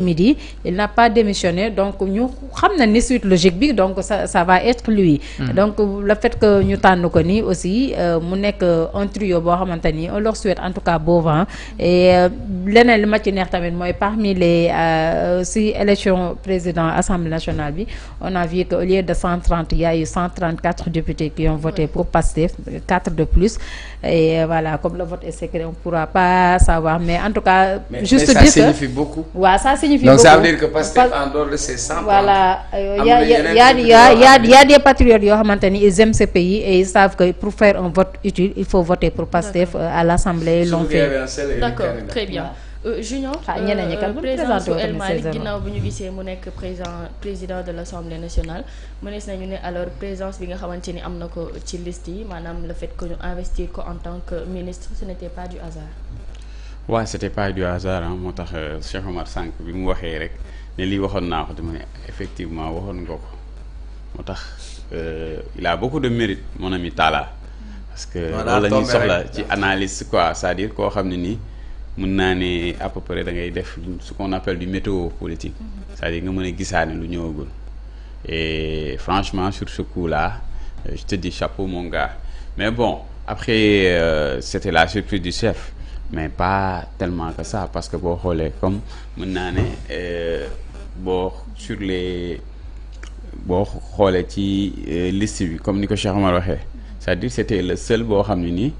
midi, il n'a pas démissionné, donc ñu xam na ni suite logique bi, donc ça va être lui. Donc le fait que ñu tànn ko ni aussi mu nekk un trio boo xamante ni on leur souhaite en tout cas beau vent. Et leneen li ma ci neex tamit mooy parmi les si élection président assemblée nationale bi, on a vu que au lieu de 130 il y a eu 134 députés qui ont voté pour Pastef, 4 de plus. Et voilà, comme le vote est secret, on ne pourra pas savoir, mais en tout cas juste dire que ça signifie beaucoup. Ouais, ça signifie donc beaucoup. Ça veut dire que Pastef en dehors de ces 100, voilà, il y a des patriotes yoo xamante ni ils aiment ce pays et ils savent que pour faire un vote utile il faut voter pour Pastef à l'Assemblée. Ils l'ont fait. D'accord, très bien. Junior, président su El Malick ginnaaw bi ñu gisee mu nekk président de l'Assemblée nationale mënees nañu ne alors présence bi nga xamante ni am na ko ci liste yi maanaam le fait que ñu investir ko en tant que ministre ce n'était pas du hasard. waaw c'était pas du hasard moo tax Cheikh Omar Sànq bi mu waxee rek ne lii waxoon naa ko dama ne effectivement waxoon nga ko moo tax il a beaucoup de mérite mon ami Talla parce que loolu la ñuy soxla ci analyse quoi, c'est-à-dire koo xam ne nii mën naa ne à peu près da ngay def ce qu'on appelle du météo politique, c'est-à-dire nga mën a gisaane lu ñëwagul. Et franchement sur ce coup-là je te dis chapeau mon gars. Mais bon après c'était la surprise du chef, mais pas tellement que ça, parce que boo xoolee comme mën naa ne boo xoolee ci liste bi comme ni ko Cheikh Omar waxee, c'est-à-dire c'était le seul boo xam ne nii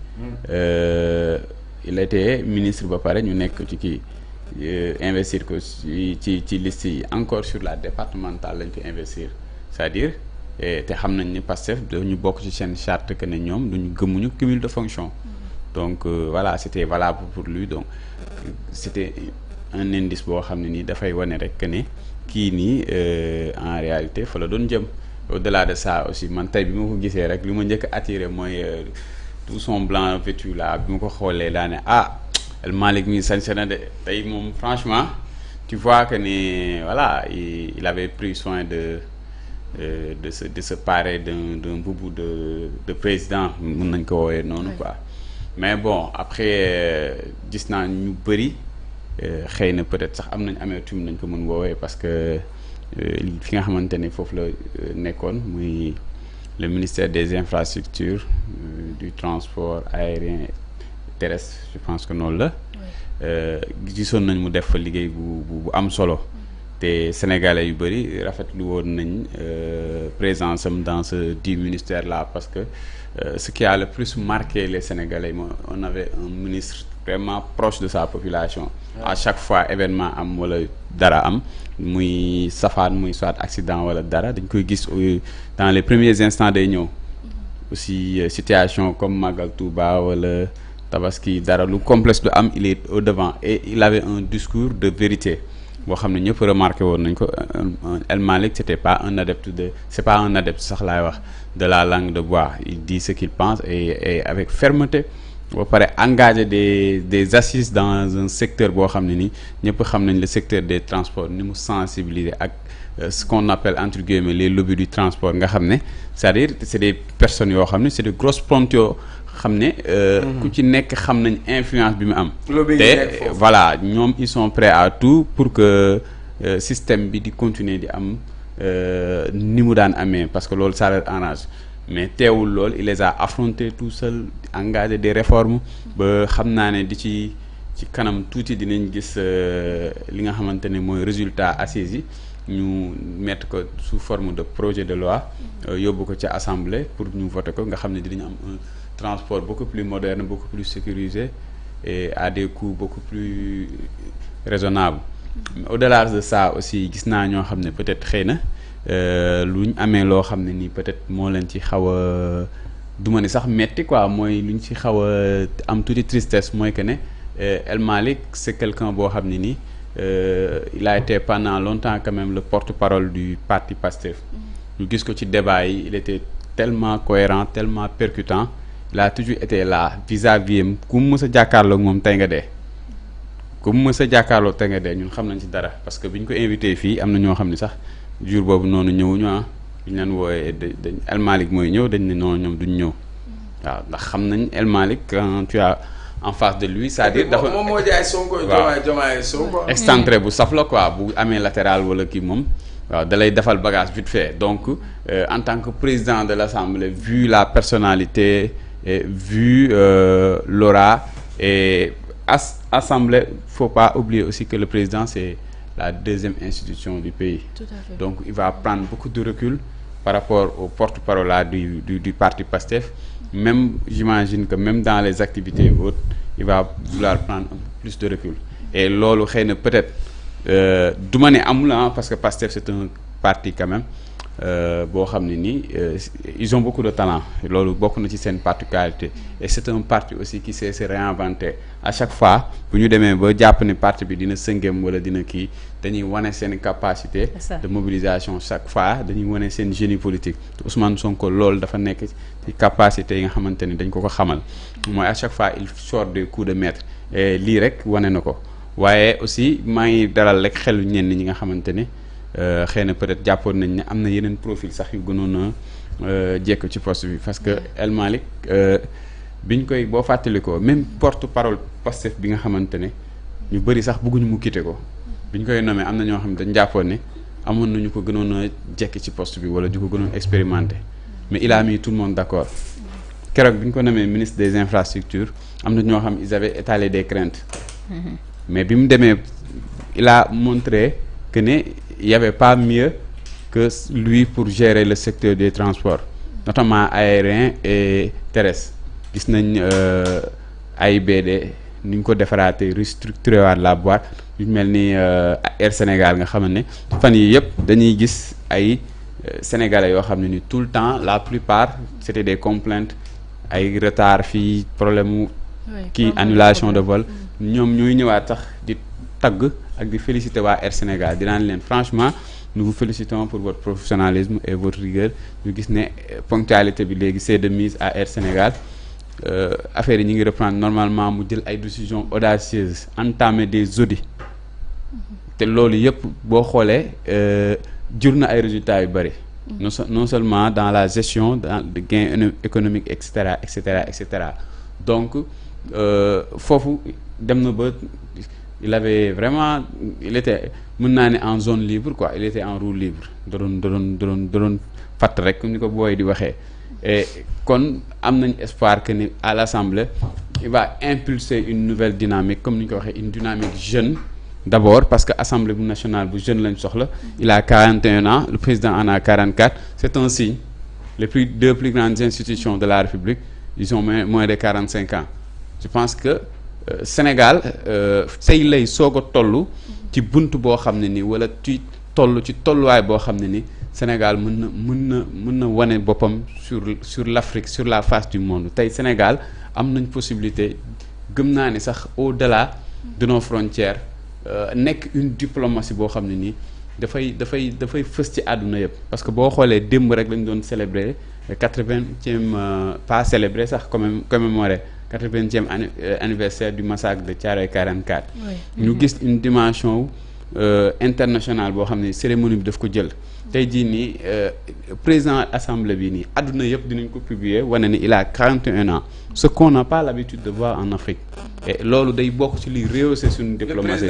il était ministre ba pare ñu nekk ci kii investir ko ci liste yi encore sur la départementale lañ ko investir, c'est-à-dire te xam nañ ni Pastef dañu bokk ci seen charte que ne ñoom duñu gëmuñu cumul de fonction. Donc voilà, c'était valable pour lui, donc c'était un indice boo xam ne nii dafay wane rek que ne kii nii en réalité fa la doon jëm. Au-delà de ça aussi man tey bi ma ko gisee rek li ma njëkk a attiré mooy tout son blanc vêtu là bi ma ko xoolee daa ne El Malick mi sañse na de tey moom franchement tu vois que ne voilà il avait pris soin de se parer d'un boubou de président mën nañ ko woowee noonu quoi. Mais bon après gis naa ñu bëri xëy na peut-être sax am nañ amertume nañ ko mën woowee parce que fi nga xamante ne foofu la nekkoon muy le ministère des infrastructures du transport aérien terrestre, je pense que noonu la gisoon nañ mu def fa liggéey bu am solo te sénégalais yu bëri rafetlu woon nañ présence am dans ce dit ministère là, parce que ce qui a le plus marqué les Sénégalais, on avait un ministre vraiment proche de sa population. À chaque fois événement am wala dara am muy safaan muy soit accident wala dara dañ koy gis dans les premiers instants day ñëw. Aussi situation comme Magal Touba wala Tabaski dara lu complexe du am, il est au devant et il avait un discours de vérité boo xam ne ñëpp remarqué woon nañ ko. El Malick c'est pas un adepte sax laay wax de la langue de bois, il dit ce qu'il pense et avec fermeté ba pare engagé des assises dans un secteur boo xam ne ni ñëpp xam nañ le secteur des transports ni mu sensibiliser ak ce qu'on appelle entre guillemets les lobbies du transport nga xam ne c'est-à-dire c'est des personnes yoo xam ne c'est de grosses pontes yoo xam ne ku ci nekk xam nañ influence bi mu am te voilà ñoom ils sont prêts à tout pour que système bi di continuer di am ni mu daan amee, parce que loolu ça leur arrange. Mais teewul loolu il les a affrontés tout seul, engagé des réformes ba xam naa ne di ci kanam tuuti dinañ gis li nga xamante ne mooy résultat assises yi ñu mettre ko sous forme de projet de loi yóbbu ko ci assemblée pour ñu voter ko nga xam ne dinañ am un transport beaucoup plus moderne, beaucoup plus sécurisé et à des coûts beaucoup plus raisonnables. Au-delà de ça aussi gis naa ñoo xam ne peut-être xëy na lu ñu amee loo xam ne nii peut-être moo leen ci xaw a duma ne sax metti quoi, mooy lu ñu ci xaw a am tuuti tristesse mooy que ne El Malick c'est quelqu'un boo xam ne nii il a été pendant longtemps quand même le porte-parole du parti Pastef. ñu gis ko ci débat yi il était tellement cohérent, tellement percutant, il a toujours été là vis-à-vis am ku mu mës a jàkkaarloo ak moom tey nga dee. comme mës a jàkkaarloo te nga dee ñun xam nañ ci dara, parce que bi ñu ko invité fii am na ñoo xam ne sax jour boobu noonu ñëwuñu bi ñu leen wooyee dañ El Malick mooy ñëw dañ ne noonu ñoom duñ ñëw waaw ndax xam nañ El Malick quand tu as en face de lui c'est-à-dire dafa moom moo jaay Sonko Diomaye Sonko excentré bu saf la quoi bu amee latéral wala kii moom waaw da lay defal bagage vite fait donc en tant que président de l'Assemblée vu la personnalité et vu l'aura et Assemblée faut pas oublier aussi que le président c'est la deuxième institution du pays. Tout à fait. Donc il va prendre beaucoup de recul par rapport au porte-parole du parti PASTEF. Même j'imagine que même dans les activités autres il va vouloir prendre un peu plus de recul et loolu xëy na peut-être du ma ne amul parce que PASTEF c'est un parti quand même boo xam ne nii ils ont beaucoup de talent loolu bokk na ci seen particularité et c'est un parti aussi qui sait se réinventer à chaque fois bu ñu demee ba jàpp ne parti bi dina sëngem wala dina kii dañuy wane seen capacité de mobilisation chaque fois dañuy wane seen génie politique Ousmane Sonko loolu dafa nekk ci capacité yi nga xamante ni dañ ko xamal mooy à chaque fois il sort des coups de maître et lii rek wane na ko waaye aussi maa ngi dalal rek xelu ñenn ñi nga xamante ni xëy na peut-être jàppoon nañ ne am na yeneen profil sax yu gënoon a jekk ci poste bi parce que El Malick biñ koy boo fàttalikoo même porte-parole Pastef bi nga xamante ne ñu bëri sax bëgguñu mu quitter ko biñ koy nommé am na ñoo xam ne dañ jàppoon ne amoon nañu ko gënoon a jekk ci poste bi wala di ko gënoon expérimenté mais il a mis tout le monde d'accord keroog bi ñu ko nommé ministre des infrastructures am na ñoo xam ils avaient étalé des craintes mais bi mu demee il a montré que ne il y avait pas mieux que lui pour gérer le secteur des transports notamment aérien et terrestre gis nañ AIBD ni ñu ko defaraatee restructuré waat la boîte yu mel ni Air Sénégal nga xam ne fan yi yëpp dañuy gis ay sénégalais yoo xam ne ni tout le temps la plupart c'était des complaintes ay retard fii problème mu kii annulation de vol ñoom ñooy ñëwaat sax di tagg ak di féliciter waa Air Sénégal di naan leen franchement nous vous félicitons pour votre professionnalisme et votre rigueur ñu gis ne ponctualité bi léegi c'est de mise à Air Sénégal affaire yi ñu ngi reprendre normalement mu jël ay décisions audacieuses entamer des audits te loolu yëpp boo xoolee jur na ay résultats yu bëri non seulement dans la gestion dans de gains économiques et cetera donc foofu dem na ba il avait vraiment il était mën naa ne en zone libre quoi il était en roue libre da doon fatt rek comme ni ko booy di waxee et kon am nañ espoir que ni à l'Assemblée il va impulser une nouvelle dynamique comme ni ñu ko waxee une dynamique jeune d'abord parce que Assemblée bu nationale bu jeune lañ soxla il a 41 ans le président en a 44 c'est un signe les deux plus grandes institutions de la République ils ont moins de 45 ans je pense que Sénégal tey lay soog a toll ci bunt boo xam ne ni wala ci toll ci tolluwaay boo xam ne ni Sénégal mën na wane boppam sur l'Afrique sur la face du monde tey Sénégal am nañ possibilité gëm naa ni sax au-delà de nos frontières nekk une diplomatie boo xam ne nii dafay fës ci àdduna yëpp parce que boo xoolee démb rek lañ doon célébrer 80e pas célébrer sax commémorer 80e anniversaire du massacre de Thiaroye 44. ñu gis une dimension internationale boo xam ne cérémonie bi daf ko jël. tey jii nii président assemblée bi nii àdduna yëpp dinañ ko publier wane ni il a 41 ans ce qu'on n'a pas l'habitude de voir en Afrique et loolu day bokk ci liy rehausser suñu diplomatie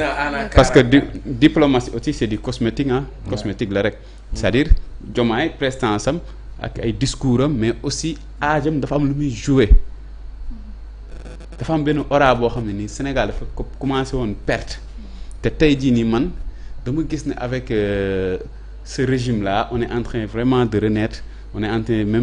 parce que diplomatie aussi c'est du cosmétique cosmétique la rek c'est-à-dire Diomaye prestance am ak ay discours am mais aussi âge am dafa am lu muy jouer dafa am benn aura boo xam ne nii Sénégal dafa commencé woon perte te tey jii nii man dama gis ne avec ce régime-là on est en train vraiment de renaître on est en train même